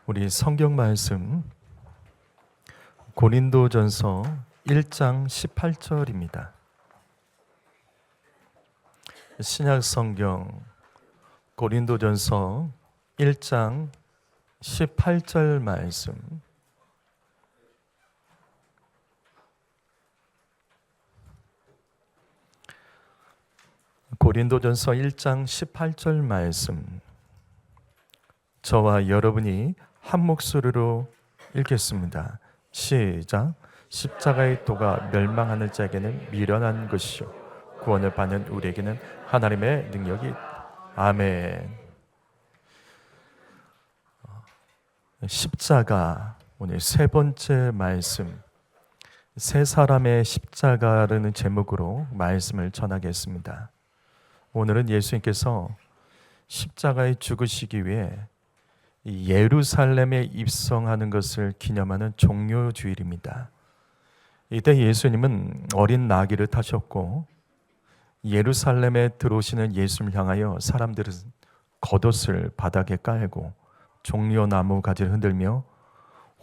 우리 성경 말씀 고린도전서 1장 18절입니다. 신약 성경 고린도전서 1장 18절 말씀. 고린도전서 1장 18절 말씀. 저와 여러분이 한 목소리로 읽겠습니다. 시작. 십자가의 도가 멸망하는 자에게는 미련한 것이요 구원을 받는 우리에게는 하나님의 능력이. 아멘. 십자가, 오늘 세 번째 말씀, 세 사람의 십자가라는 제목으로 말씀을 전하겠습니다. 오늘은 예수님께서 십자가에 죽으시기 위해 예루살렘에 입성하는 것을 기념하는 종료주일입니다. 이때 예수님은 어린 나귀를 타셨고 예루살렘에 들어오시는 예수님을 향하여 사람들은 겉옷을 바닥에 깔고 종려나무 가지를 흔들며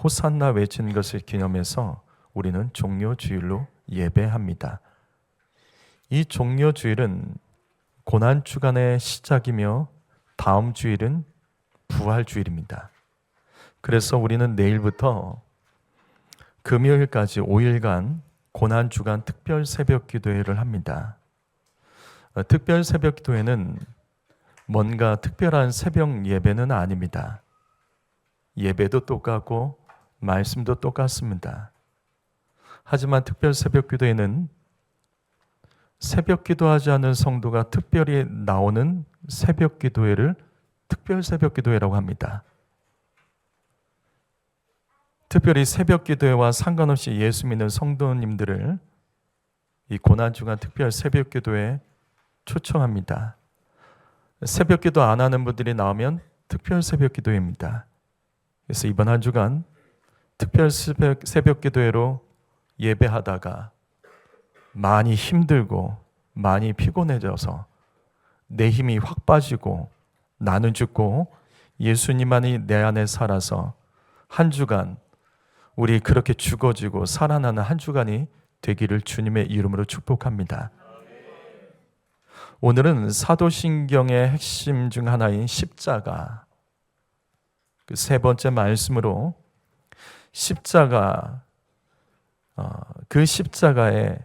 호산나 외치는 것을 기념해서 우리는 종료주일로 예배합니다. 이 종료주일은 고난주간의 시작이며 다음 주일은 부활주일입니다. 그래서 우리는 내일부터 금요일까지 5일간 고난주간 특별 새벽 기도회를 합니다. 특별 새벽 기도회는 뭔가 특별한 새벽 예배는 아닙니다. 예배도 똑같고 말씀도 똑같습니다. 하지만 특별 새벽 기도회는 새벽 기도하지 않은 성도가 특별히 나오는 새벽 기도회를 특별 새벽 기도회라고 합니다. 특별히 새벽 기도회와 상관없이 예수 믿는 성도님들을 이 고난주간 특별 새벽 기도회에 초청합니다. 새벽 기도 안 하는 분들이 나오면 특별 새벽 기도회입니다. 그래서 이번 한 주간 특별 새벽 기도회로 예배하다가 많이 힘들고 많이 피곤해져서 내 힘이 확 빠지고 나는 죽고 예수님만이 내 안에 살아서 한 주간 우리 그렇게 죽어지고 살아나는 한 주간이 되기를 주님의 이름으로 축복합니다. 오늘은 사도신경의 핵심 중 하나인 십자가, 그 세 번째 말씀으로 십자가, 그 십자가에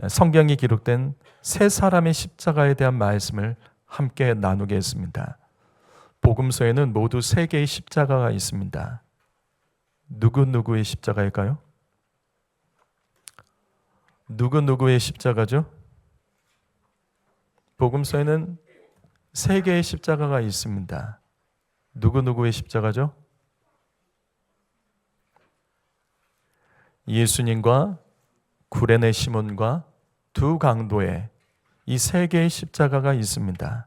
성경이 기록된 세 사람의 십자가에 대한 말씀을 함께 나누겠습니다. 복음서에는 모두 세 개의 십자가가 있습니다. 누구누구의 십자가일까요? 누구누구의 십자가죠? 복음서에는 세 개의 십자가가 있습니다. 누구누구의 십자가죠? 예수님과 구레네 시몬과 두 강도의 이 세 개의 십자가가 있습니다.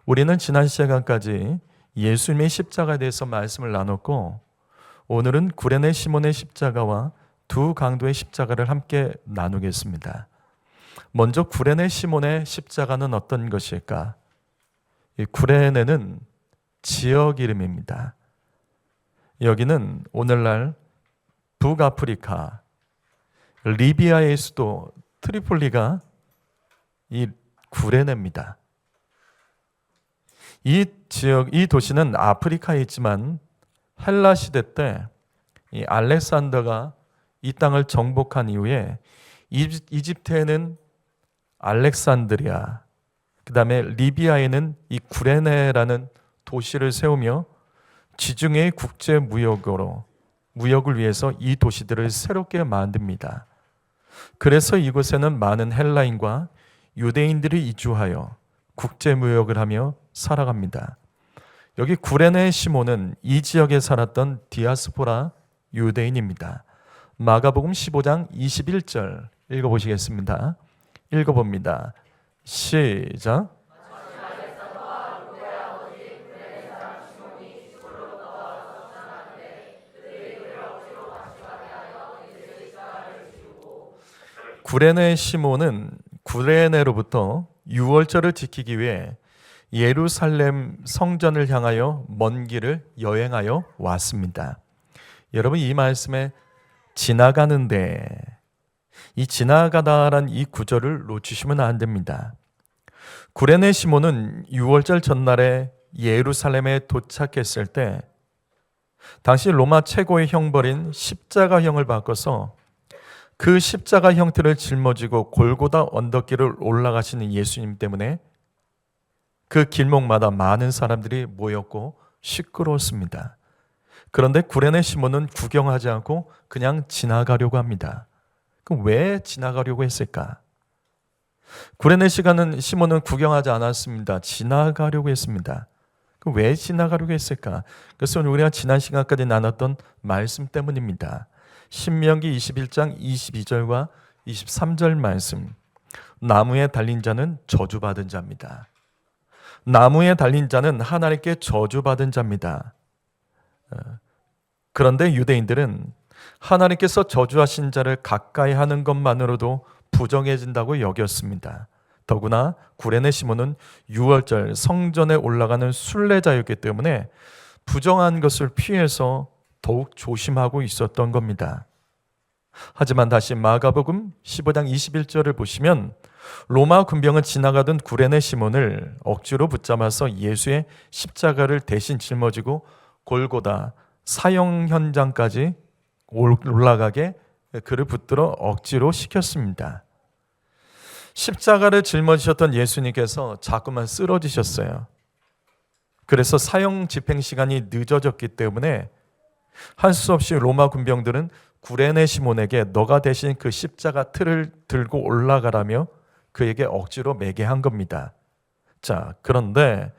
우리는 지난 시간까지 예수님의 십자가에 대해서 말씀을 나눴고 오늘은 구레네 시몬의 십자가와 두 강도의 십자가를 함께 나누겠습니다. 먼저 구레네 시몬의 십자가는 어떤 것일까? 이 구레네는 지역 이름입니다. 여기는 오늘날 북아프리카 리비아의 수도 트리폴리가 이 구레네입니다. 이 지역, 이 도시는 아프리카에 있지만 헬라 시대 때 이 알렉산더가 이 땅을 정복한 이후에 이집트에는 알렉산드리아, 그 다음에 리비아에는 이 구레네라는 도시를 세우며 지중해 국제 무역을 위해서 이 도시들을 새롭게 만듭니다. 그래서 이곳에는 많은 헬라인과 유대인들이 이주하여 국제 무역을 하며 살아갑니다. 여기 구레네 시몬은 이 지역에 살았던 디아스포라 유대인입니다. 마가복음 15장 21절 읽어보시겠습니다. 읽어봅니다. 시작. 구레네 시몬은 구레네로부터 유월절을 지키기 위해 예루살렘 성전을 향하여 먼 길을 여행하여 왔습니다. 여러분, 이 말씀에 지나가는데, 이 지나가다란 이 구절을 놓치시면 안 됩니다. 구레네 시몬은 6월절 전날에 예루살렘에 도착했을 때 당시 로마 최고의 형벌인 십자가형을 바꿔서 그 십자가 형태를 짊어지고 골고다 언덕길을 올라가시는 예수님 때문에 그 길목마다 많은 사람들이 모였고 시끄러웠습니다. 그런데 구레네 시몬은 구경하지 않고 그냥 지나가려고 합니다. 그럼 왜 지나가려고 했을까? 구레네 시몬은 구경하지 않았습니다. 지나가려고 했습니다. 그럼 왜 지나가려고 했을까? 그것은 우리가 지난 시간까지 나눴던 말씀 때문입니다. 신명기 21장 22절과 23절 말씀. 나무에 달린 자는 저주받은 자입니다. 나무에 달린 자는 하나님께 저주받은 자입니다. 그런데 유대인들은 하나님께서 저주하신 자를 가까이 하는 것만으로도 부정해진다고 여겼습니다. 더구나 구레네 시몬은 6월절 성전에 올라가는 순례자였기 때문에 부정한 것을 피해서 더욱 조심하고 있었던 겁니다. 하지만 다시 마가복음 15장 21절을 보시면 로마 군병은 지나가던 구레네 시몬을 억지로 붙잡아서 예수의 십자가를 대신 짊어지고 골고다 사형 현장까지 올라가게 그를 붙들어 억지로 시켰습니다. 십자가를 짊어지셨던 예수님께서 자꾸만 쓰러지셨어요. 그래서 사형 집행 시간이 늦어졌기 때문에 할 수 없이 로마 군병들은 구레네 시몬에게 너가 대신 그 십자가 틀을 들고 올라가라며 그에게 억지로 매게 한 겁니다. 자, 그런데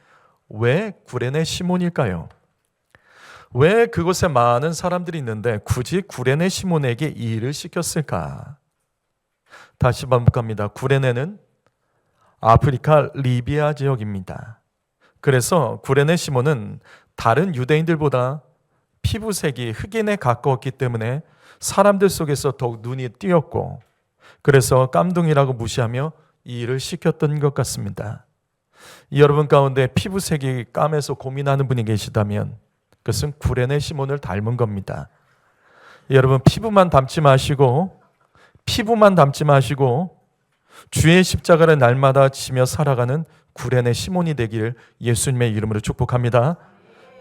왜 구레네 시몬일까요? 왜 그곳에 많은 사람들이 있는데 굳이 구레네 시몬에게 이 일을 시켰을까? 다시 반복합니다. 구레네는 아프리카 리비아 지역입니다. 그래서 구레네 시몬은 다른 유대인들보다 피부색이 흑인에 가까웠기 때문에 사람들 속에서 더욱 눈이 띄었고 그래서 깜둥이라고 무시하며 이 일을 시켰던 것 같습니다. 여러분 가운데 피부색이 까매서 고민하는 분이 계시다면 그것은 구레네 시몬을 닮은 겁니다. 여러분 피부만 닮지 마시고 주의 십자가를 날마다 지며 살아가는 구레네 시몬이 되기를 예수님의 이름으로 축복합니다.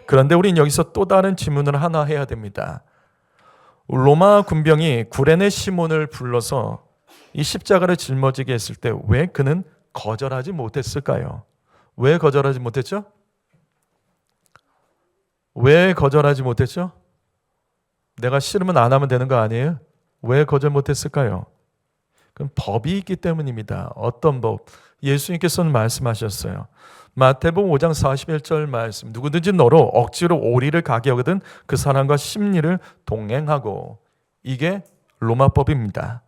그런데 우린 여기서 또 다른 질문을 하나 해야 됩니다. 로마 군병이 구레네 시몬을 불러서 이 십자가를 짊어지게 했을 때 왜 그는 거절하지 못했을까요? 왜 거절하지 못했죠? 왜 거절하지 못했죠? 내가 싫으면 안 하면 되는 거 아니에요? 왜 거절 못했을까요? 그럼 법이 있기 때문입니다. 어떤 법? 예수님께서는 말씀하셨어요. 마태복음 5장 41절 말씀. 누구든지 너로 억지로 오리를 가게 하거든 그 사람과 심리를 동행하고. 이게 로마법입니다.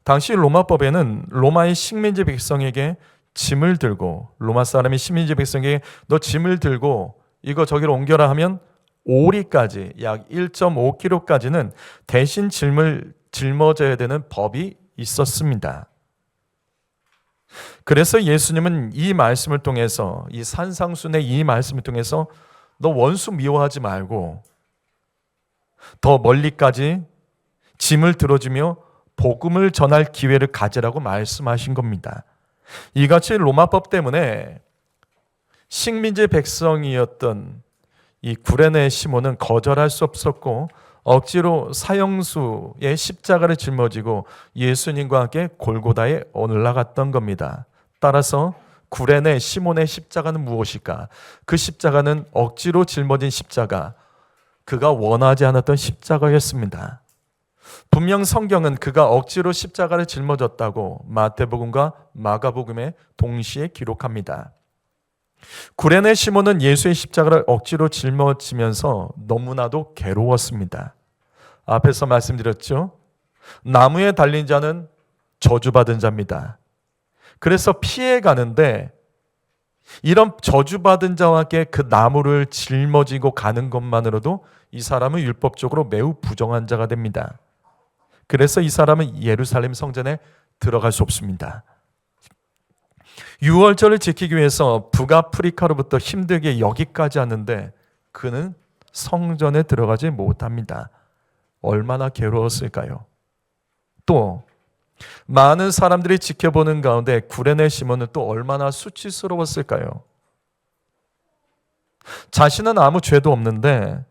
당시 로마법에는 로마의 식민지 백성에게 짐을 들고 로마 사람이 식민지 백성에게 너 짐을 들고 이거 저기로 옮겨라 하면 오리까지 약 1.5kg까지는 대신 짐을 짊어져야 되는 법이 있었습니다. 그래서 예수님은 이 말씀을 통해서 이 산상순의 이 말씀을 통해서 너 원수 미워하지 말고 더 멀리까지 짐을 들어주며 복음을 전할 기회를 가지라고 말씀하신 겁니다. 이같이 로마법 때문에 식민지 백성이었던 이 구레네 시몬은 거절할 수 없었고 억지로 사형수의 십자가를 짊어지고 예수님과 함께 골고다에 올라갔던 겁니다. 따라서 구레네 시몬의 십자가는 무엇일까? 그 십자가는 억지로 짊어진 십자가, 그가 원하지 않았던 십자가였습니다. 분명 성경은 그가 억지로 십자가를 짊어졌다고 마태복음과 마가복음에 동시에 기록합니다. 구레네 시몬은 예수의 십자가를 억지로 짊어지면서 너무나도 괴로웠습니다. 앞에서 말씀드렸죠. 나무에 달린 자는 저주받은 자입니다. 그래서 피해 가는데 이런 저주받은 자와 함께 그 나무를 짊어지고 가는 것만으로도 이 사람은 율법적으로 매우 부정한 자가 됩니다. 그래서 이 사람은 예루살렘 성전에 들어갈 수 없습니다. 유월절을 지키기 위해서 북아프리카로부터 힘들게 여기까지 왔는데 그는 성전에 들어가지 못합니다. 얼마나 괴로웠을까요? 또 많은 사람들이 지켜보는 가운데 구레네 시몬은 또 얼마나 수치스러웠을까요? 자신은 아무 죄도 없는데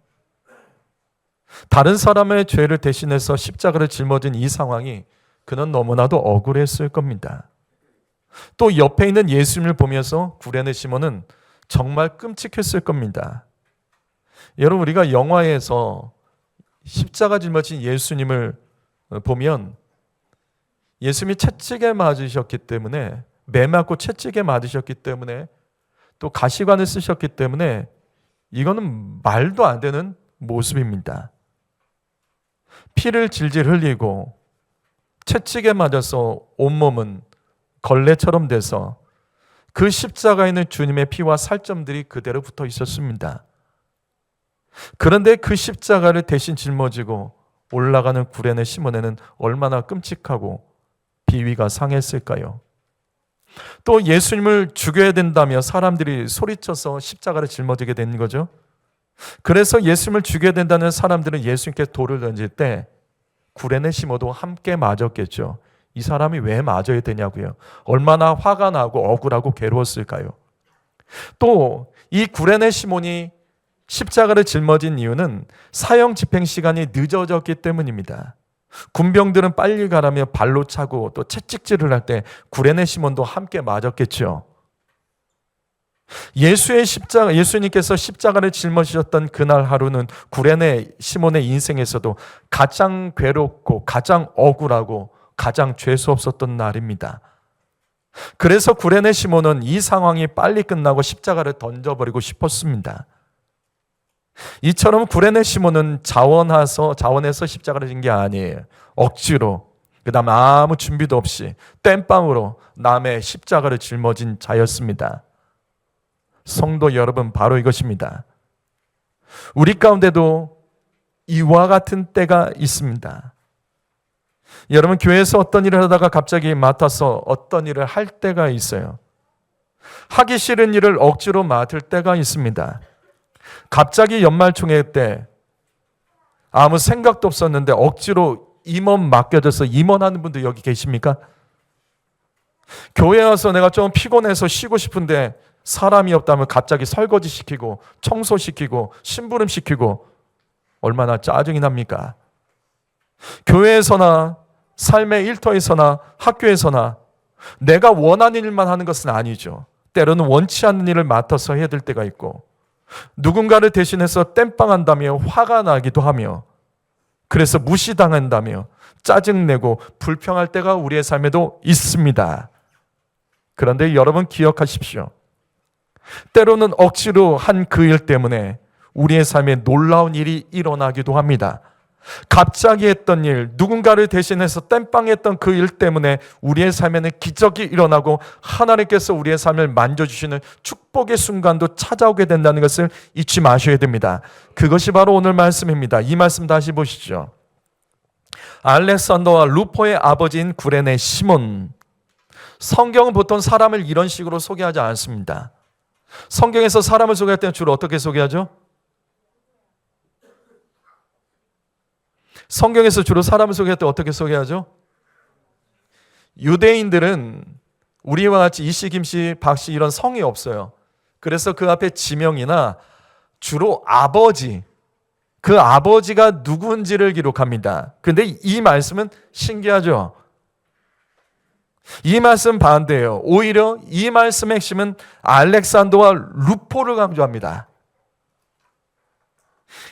다른 사람의 죄를 대신해서 십자가를 짊어진 이 상황이 그는 너무나도 억울했을 겁니다. 또 옆에 있는 예수님을 보면서 구레네 시몬은 정말 끔찍했을 겁니다. 여러분, 우리가 영화에서 십자가 짊어진 예수님을 보면 예수님이 채찍에 맞으셨기 때문에, 매 맞고 채찍에 맞으셨기 때문에, 또 가시관을 쓰셨기 때문에 이거는 말도 안 되는 모습입니다. 피를 질질 흘리고 채찍에 맞아서 온몸은 걸레처럼 돼서 그 십자가에 있는 주님의 피와 살점들이 그대로 붙어 있었습니다. 그런데 그 십자가를 대신 짊어지고 올라가는 구레네 시몬에는 얼마나 끔찍하고 비위가 상했을까요? 또 예수님을 죽여야 된다며 사람들이 소리쳐서 십자가를 짊어지게 된 거죠. 그래서 예수님을 죽여야 된다는 사람들은 예수님께 돌을 던질 때 구레네 시몬도 함께 맞았겠죠. 이 사람이 왜 맞아야 되냐고요. 얼마나 화가 나고 억울하고 괴로웠을까요? 또 이 구레네 시몬이 십자가를 짊어진 이유는 사형 집행 시간이 늦어졌기 때문입니다. 군병들은 빨리 가라며 발로 차고 또 채찍질을 할 때 구레네 시몬도 함께 맞았겠죠. 예수님께서 십자가를 짊어지셨던 그날 하루는 구레네 시몬의 인생에서도 가장 괴롭고 가장 억울하고 가장 죄수 없었던 날입니다. 그래서 구레네 시몬은 이 상황이 빨리 끝나고 십자가를 던져버리고 싶었습니다. 이처럼 구레네 시몬은 자원해서 십자가를 진 게 아니에요. 억지로, 그 다음 아무 준비도 없이 땜빵으로 남의 십자가를 짊어진 자였습니다. 성도 여러분, 바로 이것입니다. 우리 가운데도 이와 같은 때가 있습니다. 여러분, 교회에서 어떤 일을 하다가 갑자기 맡아서 어떤 일을 할 때가 있어요. 하기 싫은 일을 억지로 맡을 때가 있습니다. 갑자기 연말총회 때 아무 생각도 없었는데 억지로 임원 맡겨져서 임원하는 분들 여기 계십니까? 교회 와서 내가 좀 피곤해서 쉬고 싶은데 사람이 없다면 갑자기 설거지 시키고 청소시키고 심부름 시키고 얼마나 짜증이 납니까? 교회에서나 삶의 일터에서나 학교에서나 내가 원하는 일만 하는 것은 아니죠. 때로는 원치 않는 일을 맡아서 해야 될 때가 있고 누군가를 대신해서 땜빵한다며 화가 나기도 하며 그래서 무시당한다며 짜증내고 불평할 때가 우리의 삶에도 있습니다. 그런데 여러분 기억하십시오. 때로는 억지로 한 그 일 때문에 우리의 삶에 놀라운 일이 일어나기도 합니다. 갑자기 했던 일, 누군가를 대신해서 땜빵했던 그 일 때문에 우리의 삶에는 기적이 일어나고 하나님께서 우리의 삶을 만져주시는 축복의 순간도 찾아오게 된다는 것을 잊지 마셔야 됩니다. 그것이 바로 오늘 말씀입니다. 이 말씀 다시 보시죠. 알렉산더와 루포의 아버지인 구레네 시몬. 성경은 보통 사람을 이런 식으로 소개하지 않습니다. 성경에서 사람을 소개할 때는 주로 어떻게 소개하죠? 성경에서 주로 사람을 소개할 때 어떻게 소개하죠? 유대인들은 우리와 같이 이씨, 김씨, 박씨 이런 성이 없어요. 그래서 그 앞에 지명이나 주로 아버지, 그 아버지가 누군지를 기록합니다. 그런데 이 말씀은 신기하죠? 이 말씀 반대예요. 오히려 이 말씀의 핵심은 알렉산더와 루포를 강조합니다.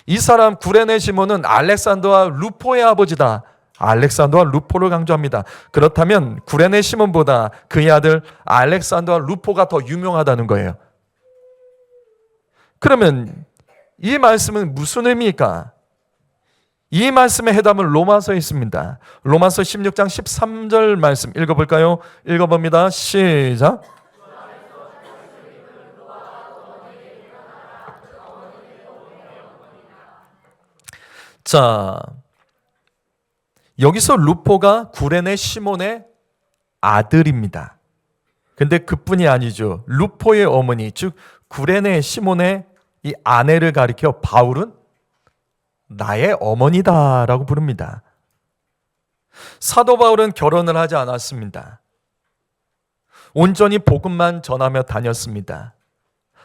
이 사람 구레네 시몬은 알렉산더와 루포의 아버지다. 알렉산더와 루포를 강조합니다. 그렇다면 구레네 시몬보다 그의 아들 알렉산더와 루포가 더 유명하다는 거예요. 그러면 이 말씀은 무슨 의미일까? 이 말씀의 해답은 로마서에 있습니다. 로마서 16장 13절 말씀 읽어볼까요? 읽어봅니다. 시작. 자, 여기서 루포가 구레네 시몬의 아들입니다. 근데 그뿐이 아니죠. 루포의 어머니, 즉 구레네 시몬의 이 아내를 가리켜 바울은 나의 어머니다라고 부릅니다. 사도 바울은 결혼을 하지 않았습니다. 온전히 복음만 전하며 다녔습니다.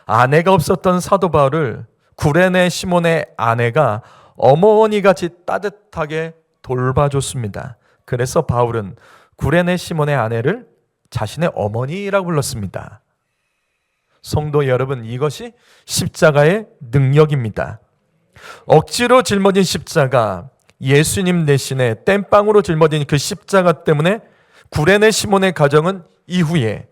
아내가 없었던 사도 바울을 구레네 시몬의 아내가 어머니같이 따뜻하게 돌봐줬습니다. 그래서 바울은 구레네 시몬의 아내를 자신의 어머니라고 불렀습니다. 성도 여러분, 이것이 십자가의 능력입니다. 억지로 짊어진 십자가, 예수님 대신에 땜빵으로 짊어진 그 십자가 때문에 구레네 시몬의 가정은 이후에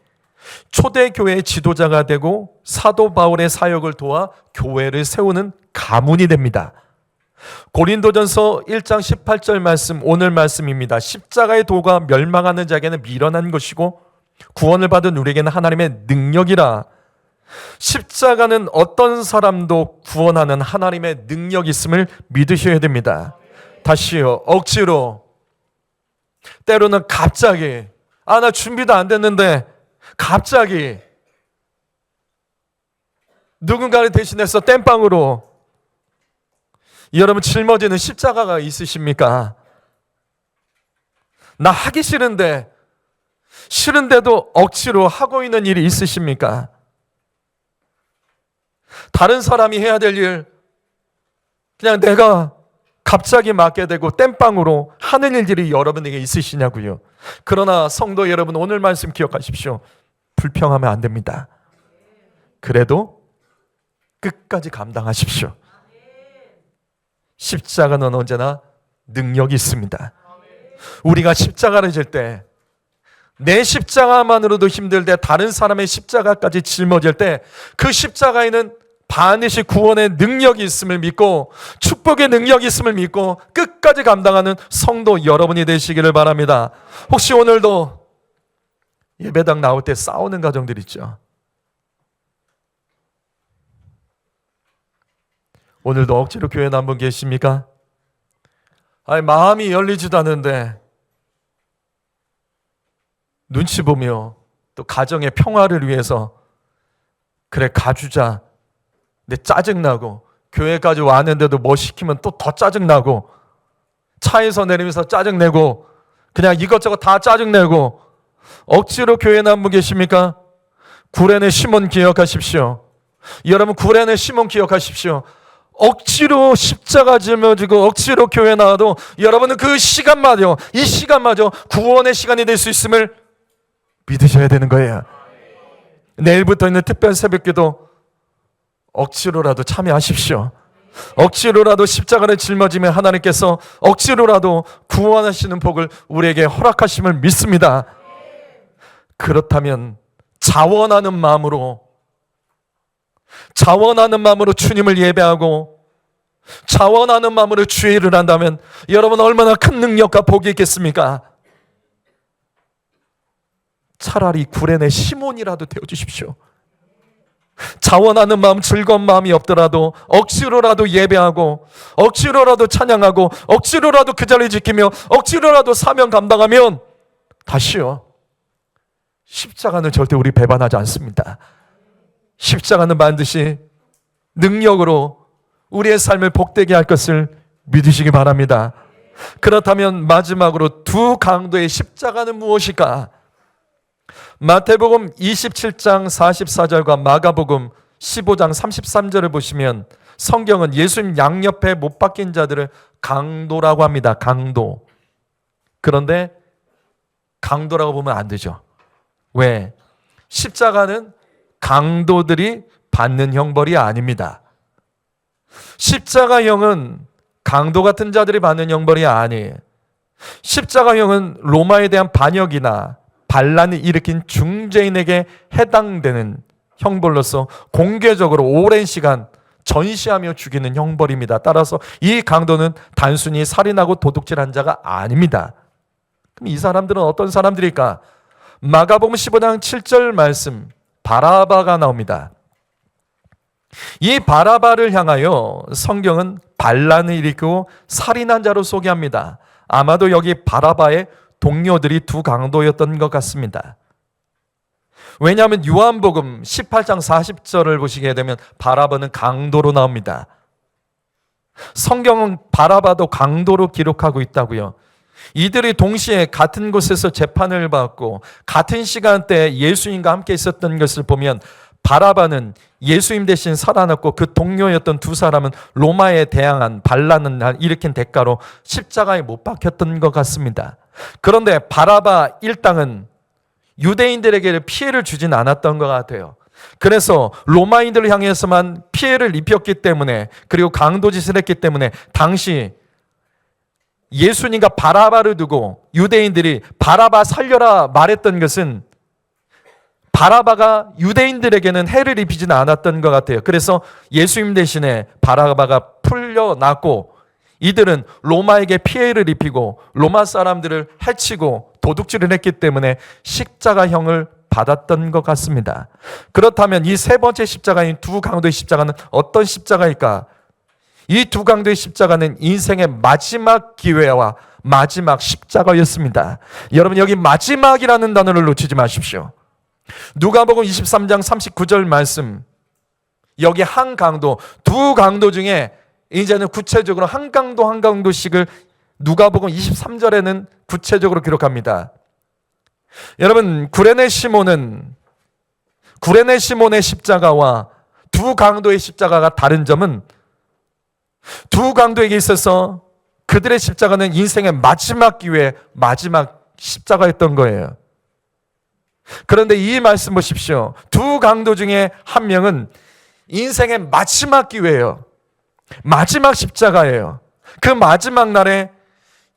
초대교회의 지도자가 되고 사도 바울의 사역을 도와 교회를 세우는 가문이 됩니다. 고린도전서 1장 18절 말씀, 오늘 말씀입니다. 십자가의 도가 멸망하는 자에게는 미련한 것이고 구원을 받은 우리에게는 하나님의 능력이라. 십자가는 어떤 사람도 구원하는 하나님의 능력이 있음을 믿으셔야 됩니다. 다시요, 억지로, 때로는 갑자기, 나 준비도 안 됐는데 갑자기 누군가를 대신해서 땜빵으로, 여러분 짊어지는 십자가가 있으십니까? 나 하기 싫은데도 억지로 하고 있는 일이 있으십니까? 다른 사람이 해야 될 일 그냥 내가 갑자기 맡게 되고 땜빵으로 하는 일들이 여러분에게 있으시냐고요. 그러나 성도 여러분, 오늘 말씀 기억하십시오. 불평하면 안 됩니다. 그래도 끝까지 감당하십시오. 십자가는 언제나 능력이 있습니다. 우리가 십자가를 질 때, 내 십자가만으로도 힘들 때 다른 사람의 십자가까지 짊어질 때 그 십자가에는 반드시 구원의 능력이 있음을 믿고 축복의 능력이 있음을 믿고 끝까지 감당하는 성도 여러분이 되시기를 바랍니다. 혹시 오늘도 예배당 나올 때 싸우는 가정들 있죠? 오늘도 억지로 교회 한 분 계십니까? 마음이 열리지도 않는데 눈치 보며 또 가정의 평화를 위해서 그래 가주자. 근데 짜증나고 교회까지 왔는데도 뭐 시키면 또 더 짜증나고 차에서 내리면서 짜증내고 그냥 이것저것 다 짜증내고 억지로 교회 나온 분 계십니까? 구레네 시몬 기억하십시오. 여러분 구레네 시몬 기억하십시오. 억지로 십자가 짊어지고 억지로 교회 나와도 여러분은 그 시간마저, 이 시간마저 구원의 시간이 될 수 있음을 믿으셔야 되는 거예요. 내일부터 있는 특별 새벽기도 억지로라도 참여하십시오. 억지로라도 십자가를 짊어지면 하나님께서 억지로라도 구원하시는 복을 우리에게 허락하심을 믿습니다. 그렇다면 자원하는 마음으로 주님을 예배하고 자원하는 마음으로 주의 일을 한다면 여러분 얼마나 큰 능력과 복이 있겠습니까? 차라리 구레네 시몬이라도 되어주십시오. 자원하는 마음, 즐거운 마음이 없더라도 억지로라도 예배하고 억지로라도 찬양하고 억지로라도 그 자리를 지키며 억지로라도 사명 감당하면 다시요, 십자가는 절대 우리 배반하지 않습니다. 십자가는 반드시 능력으로 우리의 삶을 복되게 할 것을 믿으시기 바랍니다. 그렇다면 마지막으로 두 강도의 십자가는 무엇일까? 마태복음 27장 44절과 마가복음 15장 33절을 보시면 성경은 예수님 양옆에 못 박힌 자들을 강도라고 합니다. 강도. 그런데 강도라고 보면 안 되죠. 왜? 십자가는 강도들이 받는 형벌이 아닙니다. 십자가형은 강도 같은 자들이 받는 형벌이 아니에요. 십자가형은 로마에 대한 반역이나 반란을 일으킨 중죄인에게 해당되는 형벌로서 공개적으로 오랜 시간 전시하며 죽이는 형벌입니다. 따라서 이 강도는 단순히 살인하고 도둑질한 자가 아닙니다. 그럼 이 사람들은 어떤 사람들일까? 마가복음 15장 7절 말씀, 바라바가 나옵니다. 이 바라바를 향하여 성경은 반란을 일으키고 살인한 자로 소개합니다. 아마도 여기 바라바의 동료들이 두 강도였던 것 같습니다. 왜냐하면 요한복음 18장 40절을 보시게 되면 바라바는 강도로 나옵니다. 성경은 바라바도 강도로 기록하고 있다고요. 이들이 동시에 같은 곳에서 재판을 받고 같은 시간대에 예수님과 함께 있었던 것을 보면 바라바는 예수님 대신 살아났고 그 동료였던 두 사람은 로마에 대항한 반란을 일으킨 대가로 십자가에 못 박혔던 것 같습니다. 그런데 바라바 일당은 유대인들에게 피해를 주진 않았던 것 같아요. 그래서 로마인들을 향해서만 피해를 입혔기 때문에, 그리고 강도짓을 했기 때문에 당시 예수님과 바라바를 두고 유대인들이 바라바 살려라 말했던 것은 바라바가 유대인들에게는 해를 입히지는 않았던 것 같아요. 그래서 예수님 대신에 바라바가 풀려났고 이들은 로마에게 피해를 입히고 로마 사람들을 해치고 도둑질을 했기 때문에 십자가형을 받았던 것 같습니다. 그렇다면 이 세 번째 십자가인 두 강도의 십자가는 어떤 십자가일까? 이 두 강도의 십자가는 인생의 마지막 기회와 마지막 십자가였습니다. 여러분, 여기 마지막이라는 단어를 놓치지 마십시오. 누가복음 23장 39절 말씀, 여기 한 강도, 두 강도 중에 이제는 구체적으로 한 강도 한 강도씩을 누가복음 23절에는 구체적으로 기록합니다. 여러분, 구레네 시몬의 십자가와 두 강도의 십자가가 다른 점은 두 강도에게 있어서 그들의 십자가는 인생의 마지막 기회, 마지막 십자가였던 거예요. 그런데 이 말씀 보십시오. 두 강도 중에 한 명은 인생의 마지막 기회예요. 마지막 십자가예요. 그 마지막 날에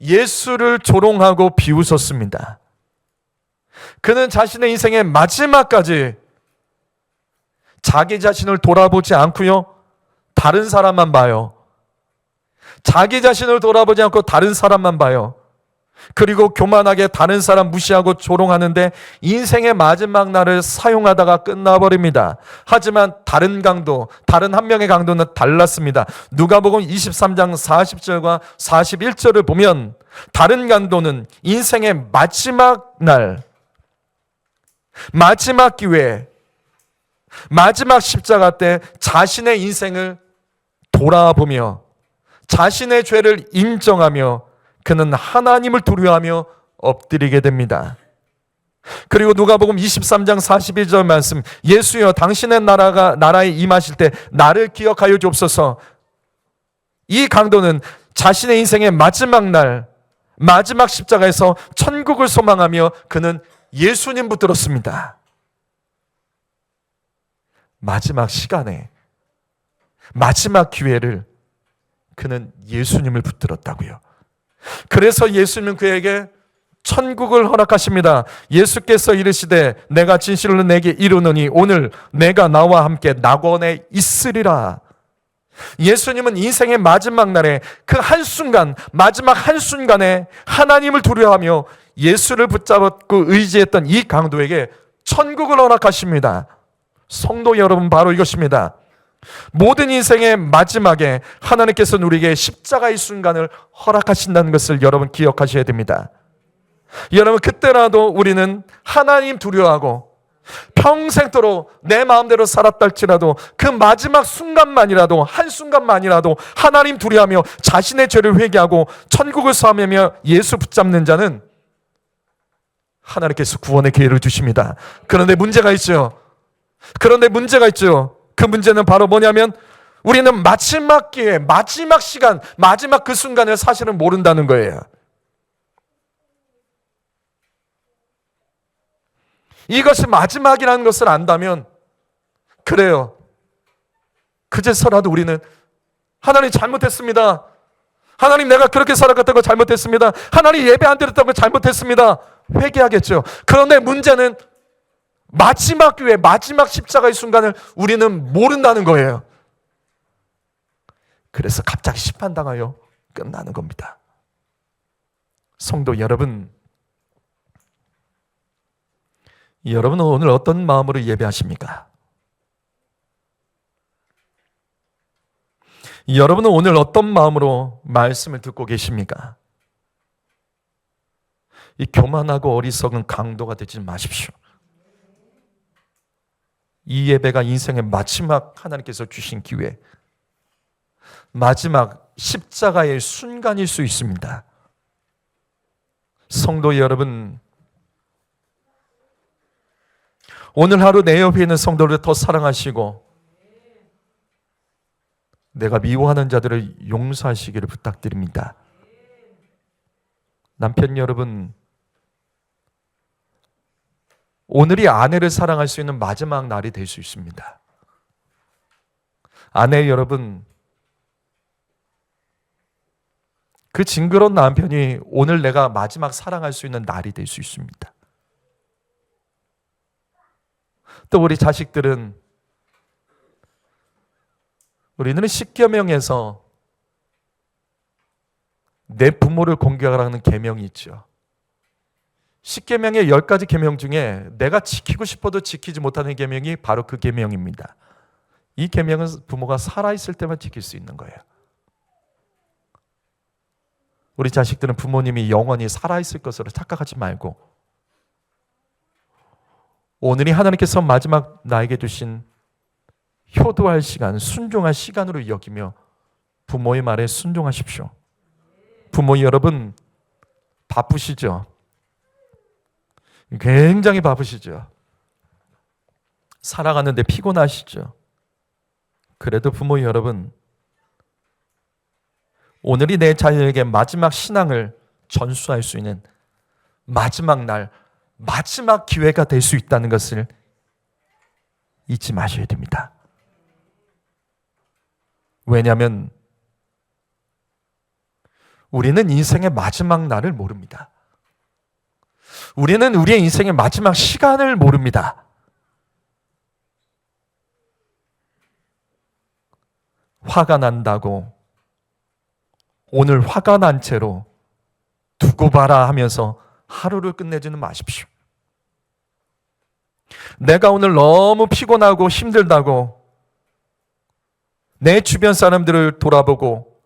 예수를 조롱하고 비웃었습니다. 그는 자신의 인생의 마지막까지 자기 자신을 돌아보지 않고요, 다른 사람만 봐요. 자기 자신을 돌아보지 않고 다른 사람만 봐요. 그리고 교만하게 다른 사람 무시하고 조롱하는데 인생의 마지막 날을 사용하다가 끝나버립니다. 하지만 다른 강도, 다른 한 명의 강도는 달랐습니다. 누가복음 23장 40절과 41절을 보면 다른 강도는 인생의 마지막 날, 마지막 기회, 마지막 십자가 때 자신의 인생을 돌아보며 자신의 죄를 인정하며 그는 하나님을 두려워하며 엎드리게 됩니다. 그리고 누가복음 23장 42절 말씀, 예수여 당신의 나라에 임하실 때 나를 기억하여 주옵소서. 이 강도는 자신의 인생의 마지막 날, 마지막 십자가에서 천국을 소망하며 그는 예수님 붙들었습니다. 마지막 시간에, 마지막 기회를 그는 예수님을 붙들었다고요. 그래서 예수님은 그에게 천국을 허락하십니다. 예수께서 이르시되 내가 진실로 내게 이르노니 오늘 내가 나와 함께 낙원에 있으리라. 예수님은 인생의 마지막 날에 그 한순간, 마지막 한순간에 하나님을 두려워하며 예수를 붙잡고 의지했던 이 강도에게 천국을 허락하십니다. 성도 여러분, 바로 이것입니다. 모든 인생의 마지막에 하나님께서는 우리에게 십자가의 순간을 허락하신다는 것을 여러분 기억하셔야 됩니다. 여러분, 그때라도 우리는 하나님 두려워하고 평생도록 내 마음대로 살았다 할지라도 그 마지막 순간만이라도, 한순간만이라도 하나님 두려워하며 자신의 죄를 회개하고 천국을 소망하며 예수 붙잡는 자는 하나님께서 구원의 기회를 주십니다. 그런데 문제가 있죠. 그 문제는 바로 뭐냐면 우리는 마지막 기회, 마지막 시간, 마지막 그 순간을 사실은 모른다는 거예요. 이것이 마지막이라는 것을 안다면 그래요, 그제서라도 우리는 하나님 잘못했습니다. 하나님 내가 그렇게 살아갔던 거 잘못했습니다. 하나님 예배 안 드렸던 거 잘못했습니다. 회개하겠죠. 그런데 문제는 마지막 기회, 마지막 십자가의 순간을 우리는 모른다는 거예요. 그래서 갑자기 심판당하여 끝나는 겁니다. 성도 여러분, 여러분은 오늘 어떤 마음으로 예배하십니까? 여러분은 오늘 어떤 마음으로 말씀을 듣고 계십니까? 이 교만하고 어리석은 강도가 되지 마십시오. 이 예배가 인생의 마지막 하나님께서 주신 기회, 마지막 십자가의 순간일 수 있습니다. 성도 여러분, 오늘 하루 내 옆에 있는 성도를 더 사랑하시고 내가 미워하는 자들을 용서하시기를 부탁드립니다. 남편 여러분, 오늘이 아내를 사랑할 수 있는 마지막 날이 될 수 있습니다. 아내 여러분, 그 징그러운 남편이 오늘 내가 마지막 사랑할 수 있는 날이 될 수 있습니다. 또 우리 자식들은, 우리는 십계명에서 내 부모를 공경하라는 계명이 있죠. 십계명의 10가지 계명 중에 내가 지키고 싶어도 지키지 못하는 계명이 바로 그 계명입니다. 이 계명은 부모가 살아있을 때만 지킬 수 있는 거예요. 우리 자식들은 부모님이 영원히 살아있을 것으로 착각하지 말고 오늘이 하나님께서 마지막 나에게 주신 효도할 시간, 순종할 시간으로 여기며 부모의 말에 순종하십시오. 부모 여러분, 바쁘시죠? 굉장히 바쁘시죠? 살아가는데 피곤하시죠? 그래도 부모 여러분, 오늘이 내 자녀에게 마지막 신앙을 전수할 수 있는 마지막 날, 마지막 기회가 될 수 있다는 것을 잊지 마셔야 됩니다. 왜냐하면 우리는 인생의 마지막 날을 모릅니다. 우리는 우리의 인생의 마지막 시간을 모릅니다. 화가 난다고 오늘 화가 난 채로 두고 봐라 하면서 하루를 끝내지는 마십시오. 내가 오늘 너무 피곤하고 힘들다고 내 주변 사람들을 돌아보고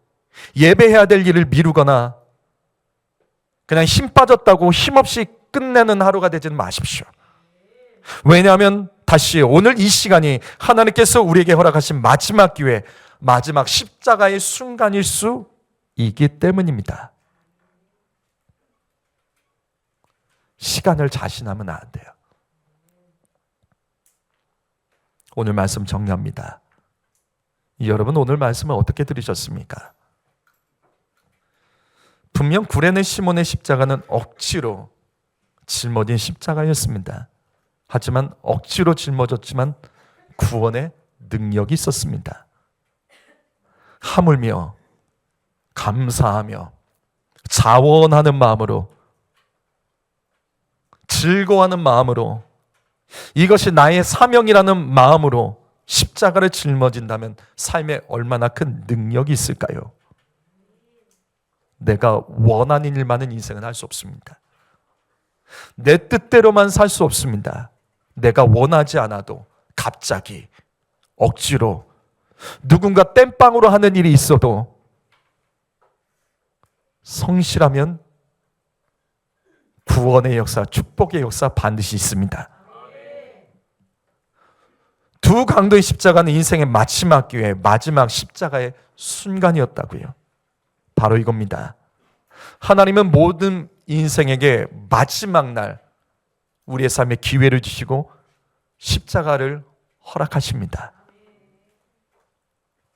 예배해야 될 일을 미루거나 그냥 힘 빠졌다고 힘없이 끝내는 하루가 되지는 마십시오. 왜냐하면 다시 오늘 이 시간이 하나님께서 우리에게 허락하신 마지막 기회, 마지막 십자가의 순간일 수 있기 때문입니다. 시간을 자신하면 안 돼요. 오늘 말씀 정리합니다. 여러분, 오늘 말씀을 어떻게 들으셨습니까? 분명 구레네 시몬의 십자가는 억지로 짊어진 십자가였습니다. 하지만 억지로 짊어졌지만 구원의 능력이 있었습니다. 하물며 감사하며 자원하는 마음으로, 즐거워하는 마음으로, 이것이 나의 사명이라는 마음으로 십자가를 짊어진다면 삶에 얼마나 큰 능력이 있을까요? 내가 원하는 일만은 인생은 할 수 없습니다. 내 뜻대로만 살 수 없습니다. 내가 원하지 않아도 갑자기 억지로 누군가 땜빵으로 하는 일이 있어도 성실하면 구원의 역사, 축복의 역사 반드시 있습니다. 두 강도의 십자가는 인생의 마지막 기회, 마지막 십자가의 순간이었다고요. 바로 이겁니다. 하나님은 모든 인생에게 마지막 날 우리의 삶에 기회를 주시고 십자가를 허락하십니다.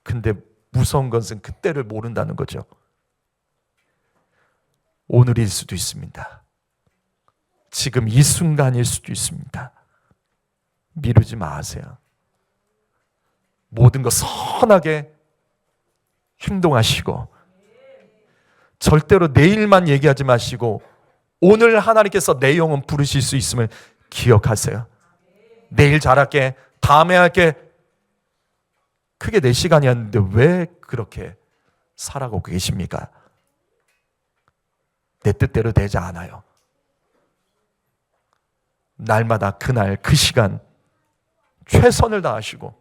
근데 무서운 것은 그때를 모른다는 거죠. 오늘일 수도 있습니다. 지금 이 순간일 수도 있습니다. 미루지 마세요. 모든 것 선하게 행동하시고 절대로 내일만 얘기하지 마시고 오늘 하나님께서 내 영혼 부르실 수 있음을 기억하세요. 내일 잘할게, 다음에 할게. 그게 내 시간이었는데 왜 그렇게 살아가고 계십니까? 내 뜻대로 되지 않아요. 날마다 그날 그 시간 최선을 다하시고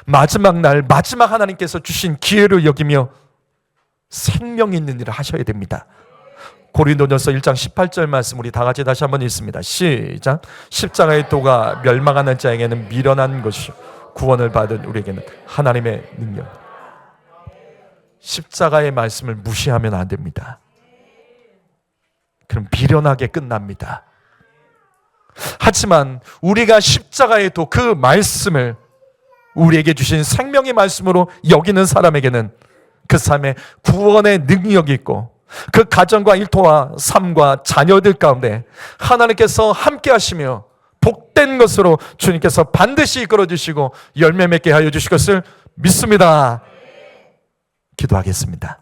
마지막 날, 마지막 하나님께서 주신 기회를 여기며 생명 있는 일을 하셔야 됩니다. 고린도전서 1장 18절 말씀 우리 다 같이 다시 한번 읽습니다. 시작. 십자가의 도가 멸망하는 자에게는 미련한 것이요 구원을 받은 우리에게는 하나님의 능력. 십자가의 말씀을 무시하면 안 됩니다. 그럼 미련하게 끝납니다. 하지만 우리가 십자가의 도 그 말씀을 우리에게 주신 생명의 말씀으로 여기는 사람에게는 그 삶에 구원의 능력이 있고 그 가정과 일터와 삶과 자녀들 가운데 하나님께서 함께 하시며 복된 것으로 주님께서 반드시 이끌어 주시고 열매 맺게 하여 주실 것을 믿습니다. 기도하겠습니다.